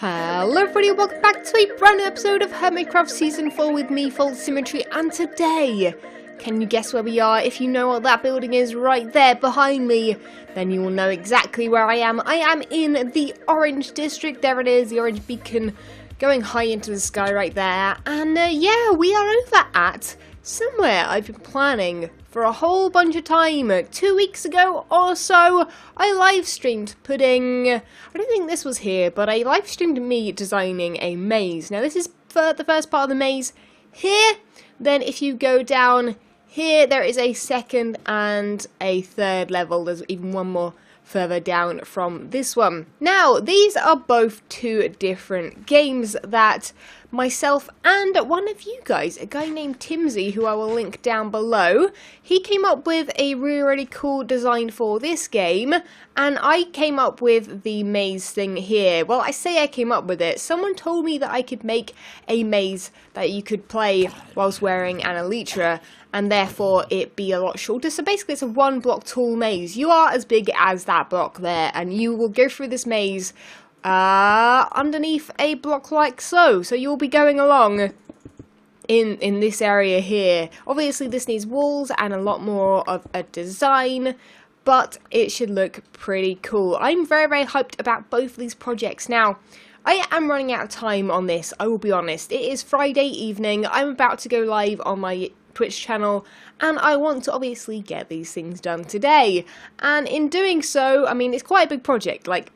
Hello everybody, welcome back to a brand new episode of Hermitcraft Season 4 with me, FalseSymmetry, and today, can you guess where we are? If you know what that building is right there behind me, then you will know exactly where I am. I am in the orange district, there it is, the orange beacon going high into the sky right there, and yeah, we are over at somewhere I've been planning for a whole bunch of time. 2 weeks ago or so, I live streamed putting, I don't think this was here, but I live streamed me designing a maze. Now this is for the first part of the maze here, then if you go down here, there is a second and a third level. There's even one more further down from this one. Now, these are both two different games that myself and one of you guys, a guy named Timsy, who I will link down below, he came up with a really cool design for this game, and I came up with the maze thing here. Well, I say I came up with it. Someone told me that I could make a maze that you could play whilst wearing an elytra, and therefore it be a lot shorter. So basically it's a 1 block tall maze. You are as big as that block there, and you will go through this maze underneath a block like so. So you'll be going along in this area here. Obviously this needs walls and a lot more of a design, but it should look pretty cool. I'm very hyped about both of these projects. Now, I am running out of time on this, I will be honest. It is Friday evening, I'm about to go live on my Twitch channel, and I want to obviously get these things done today. And in doing so, I mean, it's quite a big project. Like,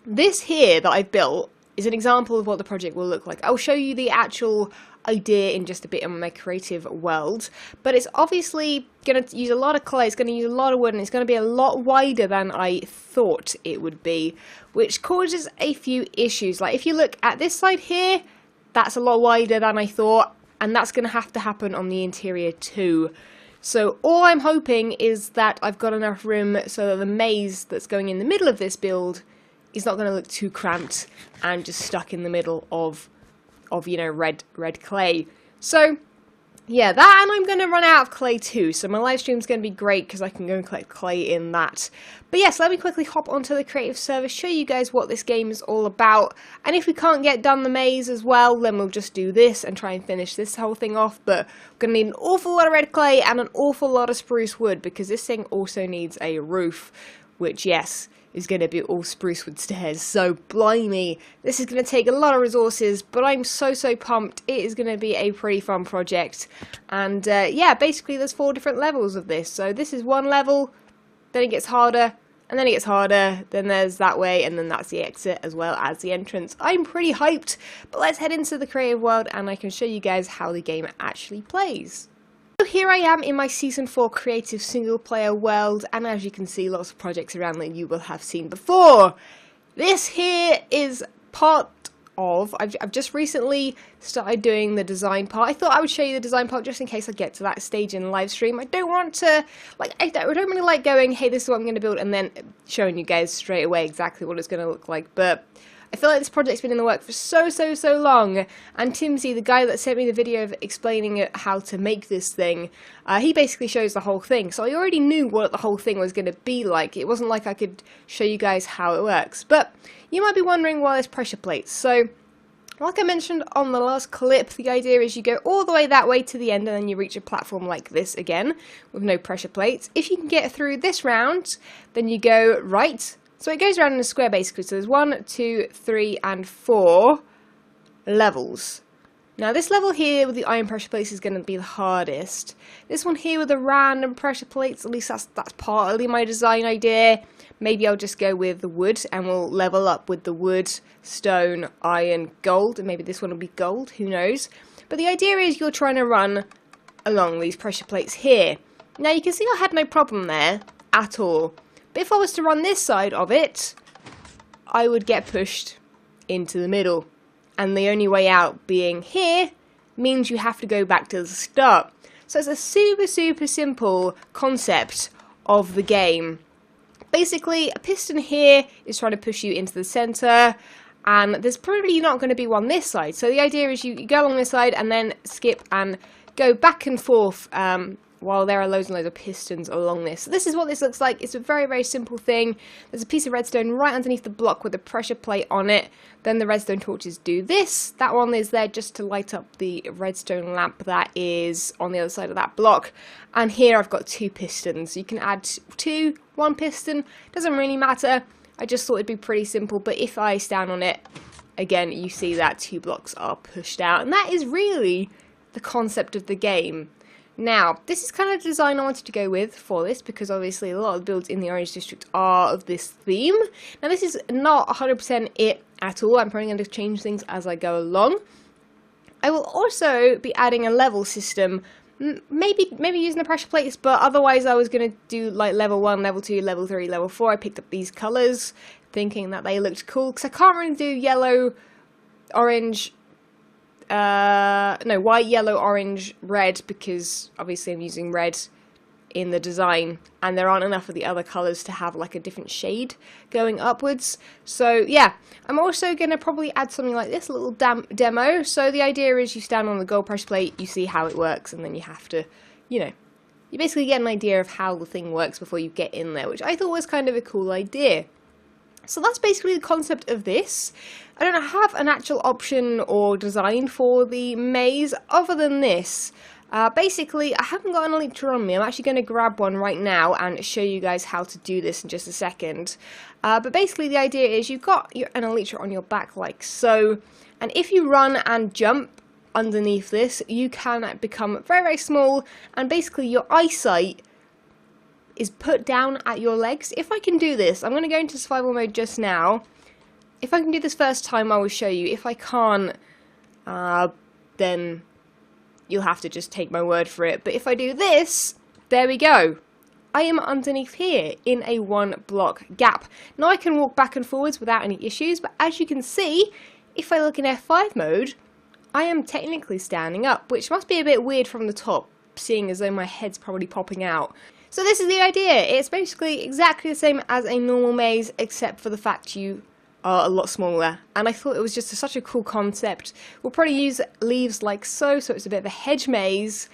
this here that I've built is an example of what the project will look like. I'll show you the actual idea in just a bit on my creative world, but it's obviously going to use a lot of clay, it's going to use a lot of wood, and it's going to be a lot wider than I thought it would be, which causes a few issues. Like, if you look at this side here, that's a lot wider than I thought, and that's going to have to happen on the interior too. So all I'm hoping is that I've got enough room so that the maze that's going in the middle of this build is not going to look too cramped and just stuck in the middle of you know, red clay. So yeah, that, and I'm going to run out of clay too, so my live stream's going to be great because I can go and collect clay in that. But yes, let me quickly hop onto the creative server, show you guys what this game is all about, and if we can't get done the maze as well, then we'll just do this and try and finish this whole thing off. But we're going to need an awful lot of red clay and an awful lot of spruce wood, because this thing also needs a roof, which, yes, is going to be all spruce wood stairs. So blimey, this is going to take a lot of resources, but I'm so pumped. It is going to be a pretty fun project. And yeah, basically there's 4 different levels of this. So this is one level, then it gets harder, and then it gets harder, then there's that way, and then that's the exit as well as the entrance. I'm pretty hyped, but let's head into the creative world and I can show you guys how the game actually plays. So here I am in my Season 4 creative single player world, and as you can see, lots of projects around that you will have seen before. This here is part of, I've just recently started doing the design part. I thought I would show you the design part just in case I get to that stage in the live stream. I don't want to, like, I don't really like going, hey, this is what I'm going to build, and then showing you guys straight away exactly what it's going to look like. But I feel like this project's been in the work for so long, and Timsy, the guy that sent me the video of explaining how to make this thing, he basically shows the whole thing, so I already knew what the whole thing was going to be like. It wasn't like I could show you guys how it works. But you might be wondering why there's pressure plates. So, like I mentioned on the last clip, the idea is you go all the way that way to the end, and then you reach a platform like this again, with no pressure plates. If you can get through this round, then you go right. So it goes around in a square basically, so there's 1, 2, 3, and 4 levels. Now this level here with the iron pressure plates is going to be the hardest. This one here with the random pressure plates, at least that's partly my design idea. Maybe I'll just go with the wood and we'll level up with the wood, stone, iron, gold, and maybe this one will be gold, who knows. But the idea is you're trying to run along these pressure plates here. Now you can see I had no problem there at all. But if I was to run this side of it, I would get pushed into the middle. And the only way out being here means you have to go back to the start. So it's a super simple concept of the game. Basically, a piston here is trying to push you into the center, and there's probably not going to be one this side. So the idea is you go along this side and then skip and go back and forth while there are loads and loads of pistons along this. So this is what this looks like. It's a very, very simple thing. There's a piece of redstone right underneath the block with a pressure plate on it. Then the redstone torches do this. That one is there just to light up the redstone lamp that is on the other side of that block. And here I've got 2 pistons. You can add 2, 1 piston. Doesn't really matter. I just thought it'd be pretty simple. But if I stand on it, again, you see that 2 blocks are pushed out. And that is really the concept of the game. Now, this is kind of the design I wanted to go with for this, because obviously a lot of the builds in the Orange District are of this theme. Now, this is not 100% it at all. I'm probably going to change things as I go along. I will also be adding a level system, maybe using the pressure plates, but otherwise I was going to do like level 1, level 2, level 3, level 4. I picked up these colours, thinking that they looked cool, because I can't really do yellow, orange, no, white, yellow, orange, red, because obviously I'm using red in the design, and there aren't enough of the other colours to have like a different shade going upwards. So yeah, I'm also going to probably add something like this, a little demo. So the idea is you stand on the gold pressure plate, you see how it works, and then you have to, you know, you basically get an idea of how the thing works before you get in there, which I thought was kind of a cool idea. So that's basically the concept of this. I don't have an actual option or design for the maze other than this. Basically, I haven't got an elytra on me. I'm actually going to grab one right now and show you guys how to do this in just a second. But basically the idea is you've got an elytra on your back like so, and if you run and jump underneath this, you can become very, very small, and basically your eyesight is put down at your legs. If I can do this, I'm going to go into survival mode just now. If I can do this first time, I will show you. If I can't, then you'll have to just take my word for it. But if I do this, there we go. I am underneath here in a 1 block gap. Now I can walk back and forwards without any issues, but as you can see, if I look in F5 mode, I am technically standing up, which must be a bit weird from the top, seeing as though my head's probably popping out. So this is the idea. It's basically exactly the same as a normal maze, except for the fact you are a lot smaller. And I thought it was just such a cool concept. We'll probably use leaves like so it's a bit of a hedge maze.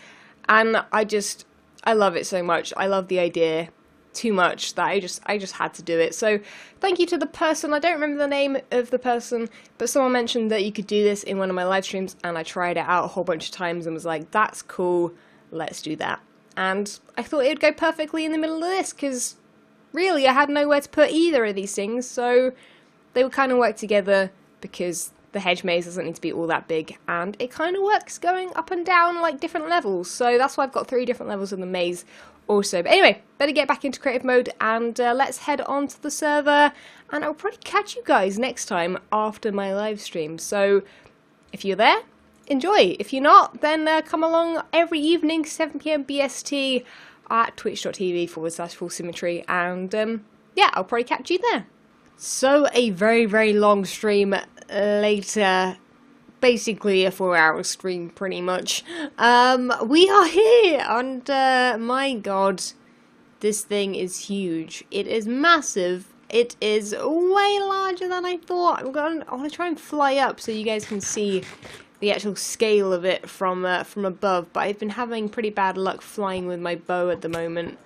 And I love it so much. I love the idea too much that I just had to do it. So thank you to the person. I don't remember the name of the person, but someone mentioned that you could do this in one of my live streams, and I tried it out a whole bunch of times and was like, that's cool, let's do that. And I thought it would go perfectly in the middle of this, because really I had nowhere to put either of these things, so they would kind of work together, because the hedge maze doesn't need to be all that big, and it kind of works going up and down like different levels. So that's why I've got 3 different levels in the maze also. But anyway, better get back into creative mode, and let's head on to the server, and I'll probably catch you guys next time after my live stream. So if you're there, enjoy. If you're not, then come along every evening 7 PM BST at twitch.tv/FalseSymmetry, and yeah, I'll probably catch you there. So a very, very long stream later, basically a 4-hour stream pretty much. We are here, and my god, this thing is huge. It is massive. It is way larger than I thought. I want to try and fly up so you guys can see the actual scale of it from above, but I've been having pretty bad luck flying with my bow at the moment.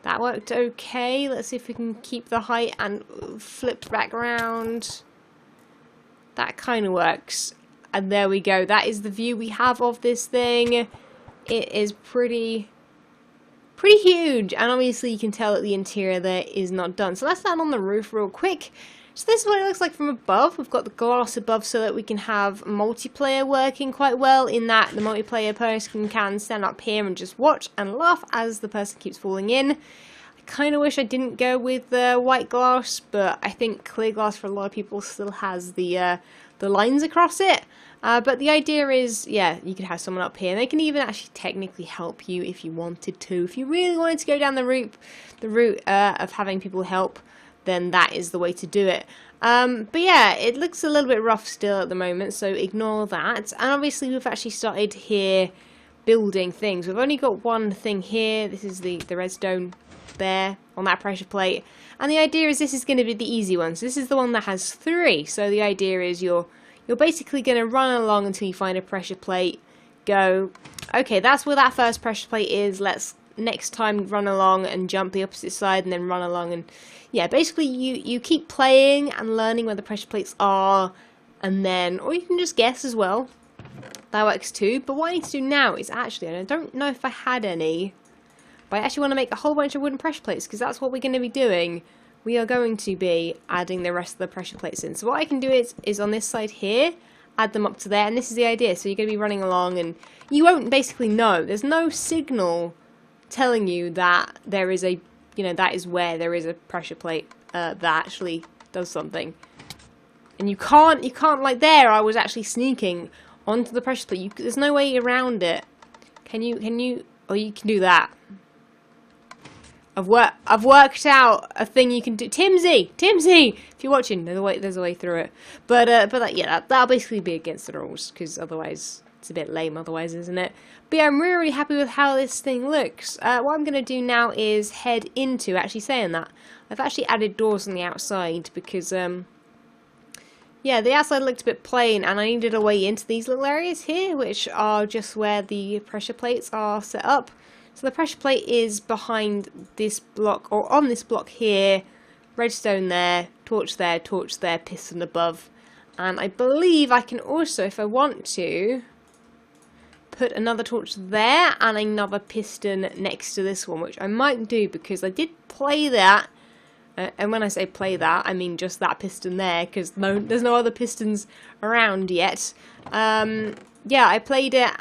That worked okay. Let's see if we can keep the height and flip back around. That kind of works. And there we go. That is the view we have of this thing. It is pretty huge, and obviously you can tell that the interior there is not done. So let's land on the roof real quick. So this is what it looks like from above. We've got the glass above so that we can have multiplayer working quite well, in that the multiplayer person can stand up here and just watch and laugh as the person keeps falling in. I kind of wish I didn't go with white glass, but I think clear glass for a lot of people still has the lines across it. But the idea is, yeah, you could have someone up here, and they can even actually technically help you if you wanted to. If you really wanted to go down the route of having people help, then that is the way to do it. But yeah, it looks a little bit rough still at the moment, so ignore that. And obviously we've actually started here building things. We've only got one thing here. This is the redstone there on that pressure plate. And the idea is this is going to be the easy one. So this is the one that has 3. So the idea is you're basically going to run along until you find a pressure plate. Go, okay, that's where that first pressure plate is. Let's next time run along and jump the opposite side and then run along. And yeah, basically you keep playing and learning where the pressure plates are, and then, or you can just guess as well. That works too. But what I need to do now is actually, and I don't know if I had any, but I actually want to make a whole bunch of wooden pressure plates, because that's what we're going to be doing. We are going to be adding the rest of the pressure plates in. So what I can do is on this side here, add them up to there, and this is the idea. So you're going to be running along, and you won't basically know. There's no signal telling you that there is a, you know, that is where there is a pressure plate that actually does something. And you can't like there. I was actually sneaking onto the pressure plate. There's no way around it. Can you? Oh, you can do that. I've worked out a thing you can do. Timsy, if you're watching, there's a way through it. But that'll basically be against the rules, because otherwise it's a bit lame. Otherwise, isn't it? But yeah, I'm really happy with how this thing looks. What I'm gonna do now is head into. Actually, saying that, I've actually added doors on the outside because yeah, the outside looked a bit plain, and I needed a way into these little areas here, which are just where the pressure plates are set up. So the pressure plate is behind this block, or on this block here, redstone there, torch there, piston above. And I believe I can also, if I want to, put another torch there and another piston next to this one, which I might do because I did play that. And when I say play that, I mean just that piston there, because there's no other pistons around yet. Yeah, I played it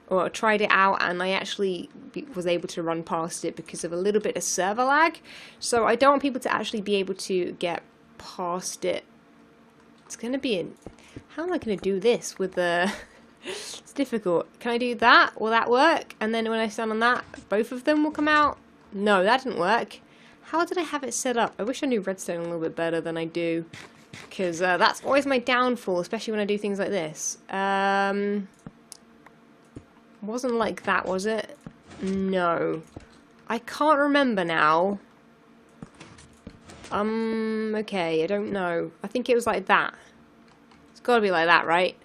or tried it out, and I actually was able to run past it because of a little bit of server lag. So I don't want people to actually be able to get past it. It's going to be how am I going to do this with the... It's difficult. Can I do that? Will that work? And then when I stand on that, both of them will come out? No, that didn't work. How did I have it set up? I wish I knew redstone a little bit better than I do, because that's always my downfall, especially when I do things like this. Wasn't like that, was it? No. I can't remember now. Okay, I don't know. I think it was like that. It's gotta be like that, right?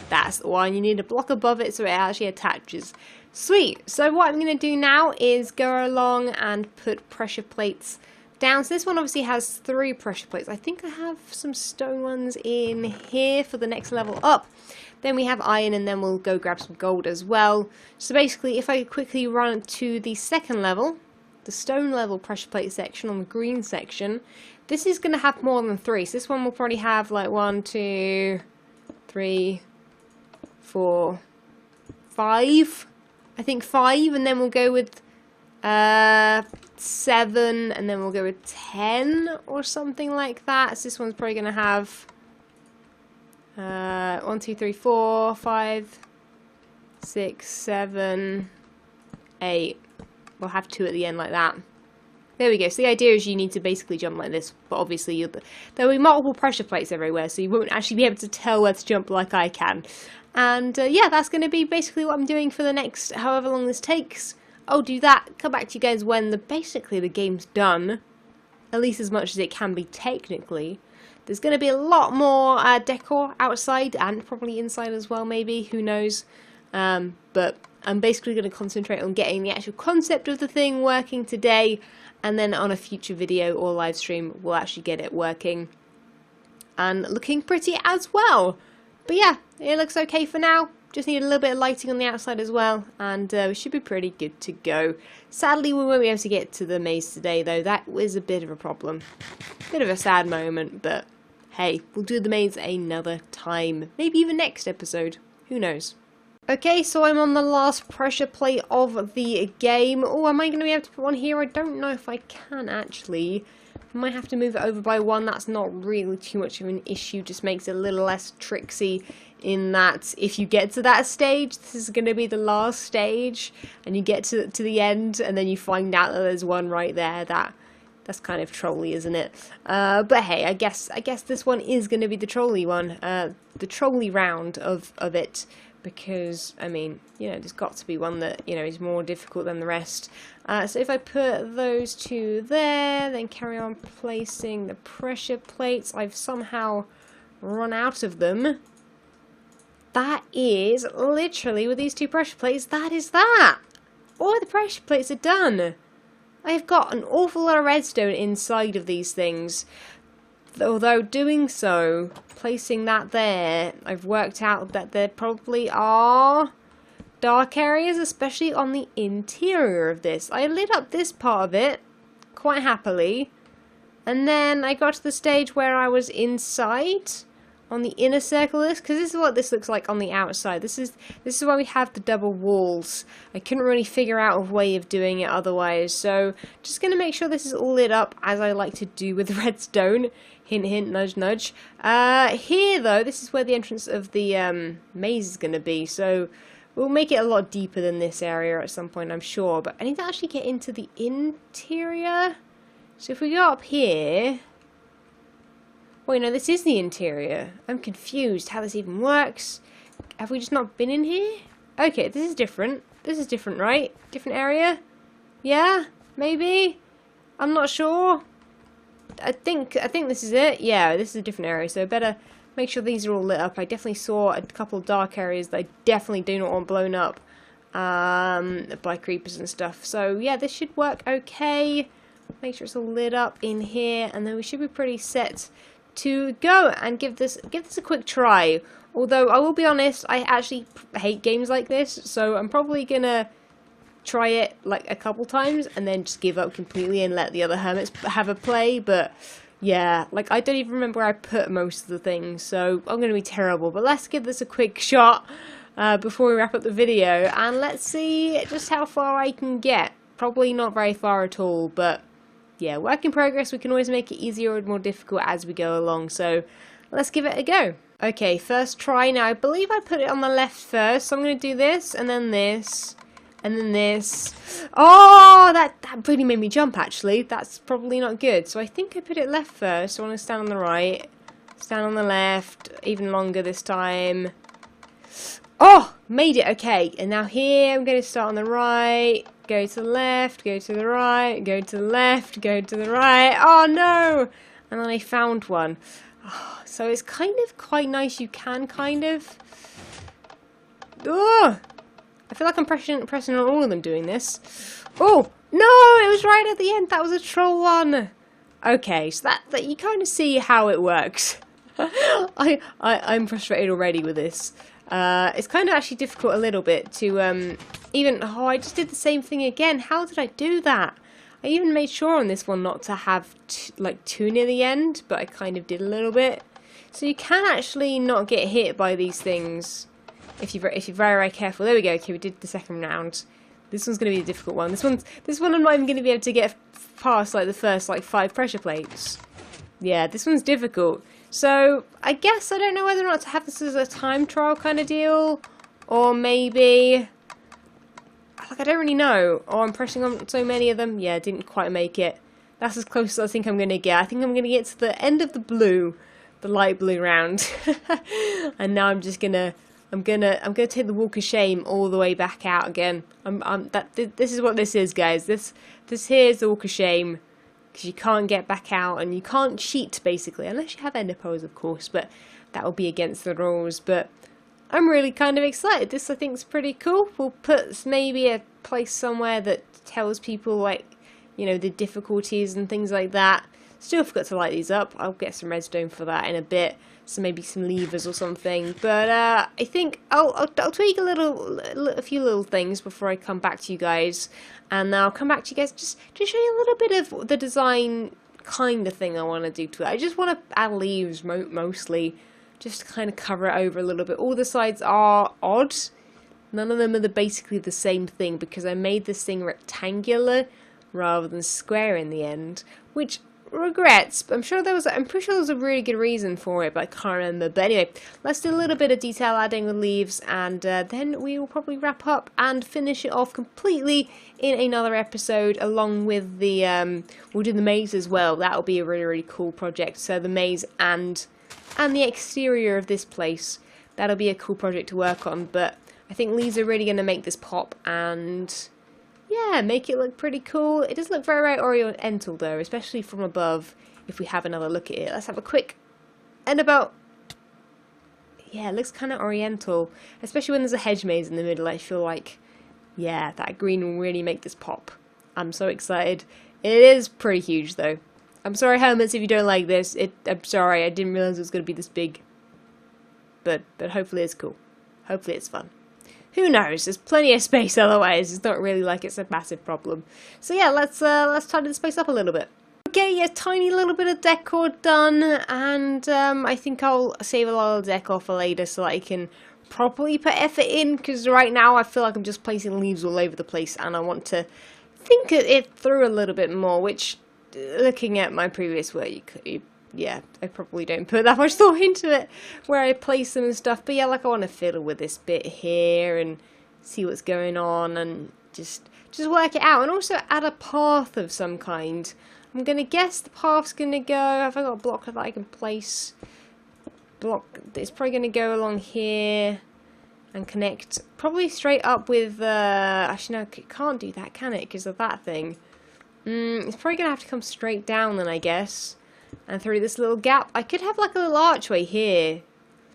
That's the one. You need a block above it so it actually attaches. Sweet. So what I'm going to do now is go along and put pressure plates down. So this one obviously has 3 pressure plates. I think I have some stone ones in here for the next level up. Then we have iron, and then we'll go grab some gold as well. So basically, if I quickly run to the second level, the stone level pressure plate section on the green section, this is going to have more than 3. So this one will probably have like 1, 2, 3, 4, 5. I think 5, and then we'll go with 7, and then we'll go with 10 or something like that. So this one's probably going to have 1, 2, 3, 4, 5, 6, 7, 8. We'll have 2 at the end like that. There we go. So the idea is you need to basically jump like this, but obviously there will be multiple pressure plates everywhere, so you won't actually be able to tell where to jump like I can. And yeah, that's going to be basically what I'm doing for the next however long this takes. I'll do that, come back to you guys when basically the game's done, at least as much as it can be technically. There's going to be a lot more decor outside and probably inside as well, maybe, who knows. But I'm basically going to concentrate on getting the actual concept of the thing working today, and then on a future video or live stream we'll actually get it working and looking pretty as well. But yeah, it looks okay for now. Just need a little bit of lighting on the outside as well, and we should be pretty good to go. Sadly, we won't be able to get to the maze today, though. That was a bit of a problem. Bit of a sad moment, but hey, we'll do the maze another time. Maybe even next episode. Who knows? Okay, so I'm on the last pressure plate of the game. Oh, am I going to be able to put one here? I don't know if I can, actually. I might have to move it over by 1. That's not really too much of an issue. Just makes it a little less tricksy in that if you get to that stage, this is going to be the last stage, and you get to the end, and then you find out that there's one right there. That's kind of trolly, isn't it? But hey, I guess this one is going to be the trolly one. The trolly round of it. Because, I mean, you know, there's got to be one that, you know, is more difficult than the rest. So if I put those 2 there, then carry on placing the pressure plates. I've somehow run out of them. That is literally, with these 2 pressure plates, that is that. All the pressure plates are done. I've got an awful lot of redstone inside of these things. Although doing so, placing that there, I've worked out that there probably are dark areas, especially on the interior of this. I lit up this part of it quite happily, and then I got to the stage where I was inside on the inner circle of this, because this is what this looks like on the outside. This is why we have the double walls. I couldn't really figure out a way of doing it otherwise, so just going to make sure this is all lit up as I like to do with redstone. Hint, hint, nudge, nudge. Here, though, this is where the entrance of the maze is going to be, so we'll make it a lot deeper than this area at some point, I'm sure. But I need to actually get into the interior. So if we go up here... Wait, no, this is the interior. I'm confused how this even works. Have we just not been in here? Okay, this is different. This is different, right? Different area? Yeah? Maybe? I'm not sure. I think this is it. Yeah, this is a different area, so I better make sure these are all lit up. I definitely saw a couple of dark areas that I definitely do not want blown up by creepers and stuff. So yeah, this should work okay. Make sure it's all lit up in here, and then we should be pretty set to go and give this a quick try. Although I will be honest, I actually hate games like this, so I'm probably gonna try it like a couple times and then just give up completely and let the other hermits have a play. But yeah, like I don't even remember where I put most of the things, so I'm gonna be terrible. But let's give this a quick shot before we wrap up the video, and let's see just how far I can get. Probably not very far at all, but yeah, work in progress. We can always make it easier or more difficult as we go along, so let's give it a go. Okay, first try. Now I believe I put it on the left first, so I'm going to do this, and then this, and then this. Oh, that really made me jump, actually. That's probably not good. So I think I put it left first, so I want to stand on the right, stand on the left, even longer this time. Oh, made it, okay. And now here, I'm going to start on the right, go to the left, go to the right, go to the left, go to the right. Oh, no! And then I found one. Oh, so it's kind of quite nice. You can kind of... Oh! I feel like I'm pressing on all of them doing this. Oh! No! It was right at the end. That was a troll one. Okay, so that you kind of see how it works. I'm frustrated already with this. It's kind of actually difficult a little bit to even... Oh, I just did the same thing again. How did I do that? I even made sure on this one not to have like two near the end, but I kind of did a little bit. So you can actually not get hit by these things if you're very, very careful. There we go. Okay, we did the second round. This one's going to be a difficult one. This one I'm not even going to be able to get past like the first like 5 pressure plates. Yeah, this one's difficult. So I guess I don't know whether or not to have this as a time trial kind of deal, or maybe... Like, I don't really know. Oh, I'm pressing on so many of them. Yeah, didn't quite make it. That's as close as I think I'm going to get. I think I'm going to get to the end of the blue, the light blue round. And now I'm just going to... I'm gonna take the walk of shame all the way back out again. This is what this is, guys. This here is the walk of shame, because you can't get back out and you can't cheat, basically, unless you have ender pearls, of course, but that will be against the rules. But I'm really kind of excited. This, I think, is pretty cool. We'll put maybe a place somewhere that tells people, like, you know, the difficulties and things like that. Still forgot to light these up. I'll get some redstone for that in a bit. So maybe some levers or something. But I think I'll tweak a few little things before I come back to you guys. And I'll come back to you guys just to show you a little bit of the design kind of thing I want to do to it. I just want to add leaves mostly, just to kind of cover it over a little bit. All the sides are odd. None of them are basically the same thing, because I made this thing rectangular rather than square in the end, which regrets, but I'm pretty sure there was a really good reason for it, but I can't remember. But anyway, let's do a little bit of detail adding with leaves, and then we will probably wrap up and finish it off completely in another episode, along with the we'll do the maze as well. That'll be a really, really cool project. So the maze and the exterior of this place, that'll be a cool project to work on. But I think leaves are really going to make this pop, and yeah, make it look pretty cool. It does look very, very oriental though, especially from above. If we have another look at it, let's have a quick and about. Yeah, it looks kind of oriental, especially when there's a hedge maze in the middle. I feel like Yeah, that green will really make this pop. I'm so excited. It is pretty huge though. I'm sorry, Hermits, if you don't like this. I'm sorry, I didn't realize it was going to be this big. But hopefully it's cool. Hopefully it's fun. Who knows? There's plenty of space otherwise. It's not really like it's a massive problem. So yeah, let's tidy the space up a little bit. Okay, yeah, tiny little bit of decor done, and I think I'll save a lot of decor for later so that I can properly put effort in, because right now I feel like I'm just placing leaves all over the place, and I want to think it through a little bit more, which, looking at my previous work, yeah, I probably don't put that much thought into it, where I place them and stuff, but yeah, like I want to fiddle with this bit here, and see what's going on, and just work it out, and also add a path of some kind. I'm going to guess the path's going to go, have I got a block that I can place? It's probably going to go along here and connect probably straight up with, actually no, it can't do that, can it, because of that thing. It's probably going to have to come straight down then, I guess, and through this little gap. I could have like a little archway here.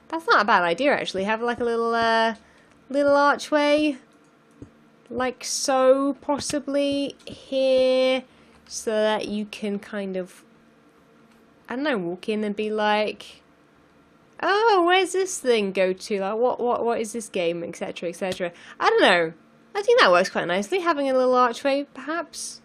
That's not a bad idea, actually. Have like a little archway, like so, possibly here, so that you can kind of, I don't know, walk in and be like, oh, where's this thing go to? Like, what is this game, etc., etc. I don't know. I think that works quite nicely, having a little archway, perhaps.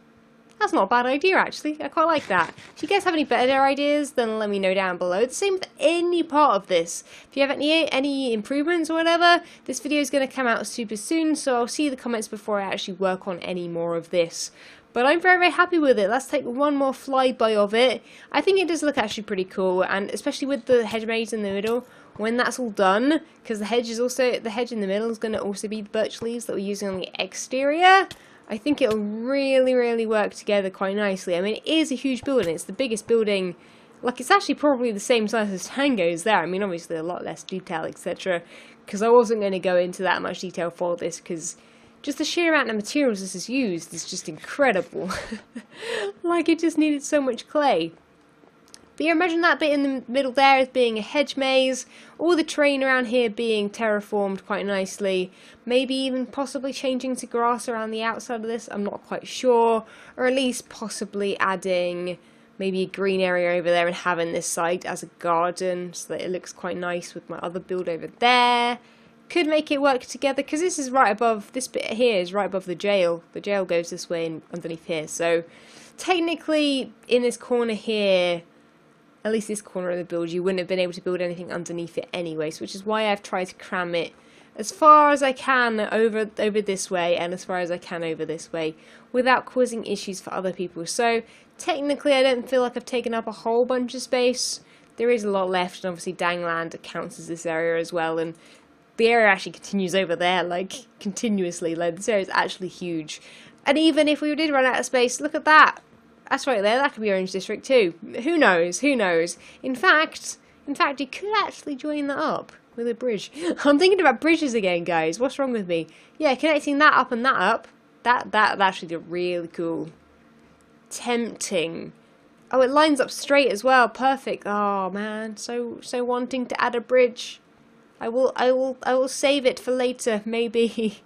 That's not a bad idea, actually. I quite like that. If you guys have any better ideas, then let me know down below. The same with any part of this. If you have any improvements or whatever, this video is going to come out super soon, so I'll see the comments before I actually work on any more of this. But I'm very, very happy with it. Let's take one more flyby of it. I think it does look actually pretty cool, and especially with the hedge maze in the middle, when that's all done, because the hedge in the middle is going to also be the birch leaves that we're using on the exterior. I think it'll really, really work together quite nicely. I mean, it is a huge building. It's the biggest building. Like, it's actually probably the same size as Tango's there. I mean, obviously a lot less detail, etc. Because I wasn't going to go into that much detail for this, because just the sheer amount of materials this is used is just incredible. Like, it just needed so much clay. But yeah, imagine that bit in the middle there as being a hedge maze, all the terrain around here being terraformed quite nicely, maybe even possibly changing to grass around the outside of this, I'm not quite sure, or at least possibly adding maybe a green area over there and having this side as a garden so that it looks quite nice with my other build over there. Could make it work together, because this is right above, this bit here is right above the jail. The jail goes this way and underneath here, so technically in this corner here, at least this corner of the build, you wouldn't have been able to build anything underneath it anyways, which is why I've tried to cram it as far as I can over this way and as far as I can over this way without causing issues for other people. So technically I don't feel like I've taken up a whole bunch of space. There is a lot left, and obviously Dangland counts as this area as well, and the area actually continues over there, like, continuously. Like, this area is actually huge. And even if we did run out of space, look at that. That's right there, that could be Orange District too. Who knows, who knows. In fact, you could actually join that up with a bridge. I'm thinking about bridges again, guys. What's wrong with me? Yeah, connecting that up and that up. That actually did really cool. Tempting. Oh, it lines up straight as well. Perfect. Oh man, so wanting to add a bridge. I will save it for later, maybe.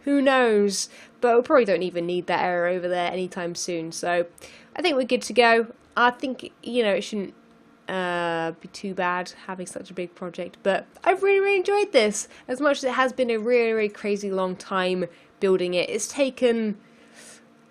Who knows? But we probably don't even need that area over there anytime soon. So I think we're good to go. I think, you know, it shouldn't be too bad having such a big project. But I've really, really enjoyed this. As much as it has been a really, really crazy long time building it. It's taken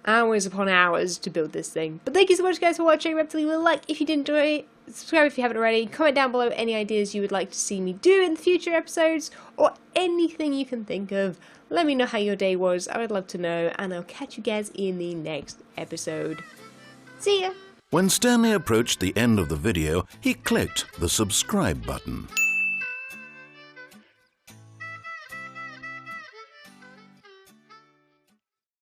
hours upon hours to build this thing. But thank you so much, guys, for watching. Remember to leave a like if you did enjoy it. Subscribe if you haven't already. Comment down below any ideas you would like to see me do in future episodes, or anything you can think of. Let me know how your day was. I would love to know, and I'll catch you guys in the next episode. See ya! When Stanley approached the end of the video, he clicked the subscribe button.